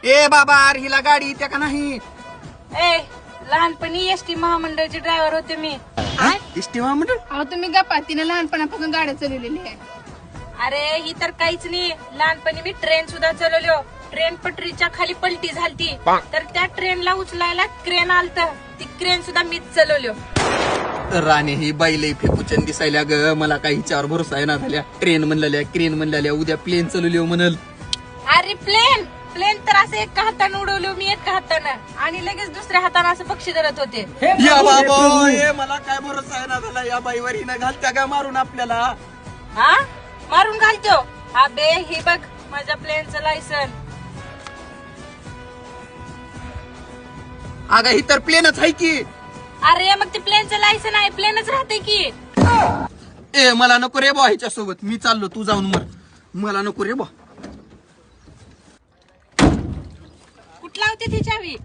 ए बाबा अरे हिला गाडी येते का नाही? ए लहानपणी एसटी महामंडळचे ड्रायव्हर होते मी. एसटी महामंडळ? अहो तुम्ही गप्पा, तिने लहानपणापासून गाड्या चालवलेली आहे. अरे ही तर काहीच नाही. लहानपणी मी ट्रेन सुद्धा चालवलो. ट्रेन पटरीच्या खाली पलटी झालती तर त्या ट्रेनला उचलायला क्रेन आलत. ती क्रेन सुद्धा मीच चालवलो. राणे ही बाईला फेकुचन दिसायला ग. मला काही हिच्यावर भरोसा आहे ना झाल्या. ट्रेन म्हणलेल्या क्रेन म्हणलेल्या उद्या प्लेन चालवली म्हणल. अरे प्लेन प्लेन तर असं एका हातानं उडवलो मी, एका हातानं, आणि लगेच दुसऱ्या हातानं असं पक्षी धरत होते. या बाबा ए मला काय भरोसा आहे ना झाला. या बाईवर हिनं घालत्या का मारून आपल्याला? हा मारून घालतो. हा बे ही बघ माझ्या प्लेनचं लायसन. अगं ही तर प्लेनच आहे की. अरे मग ते प्लेनचं लायसन आहे, प्लेनच राहते की. ए मला नको रे बा ह्याच्या सोबत. मी चाललो, तू जाऊन मर. मला नको रे बा. कुठला होते ती चावी?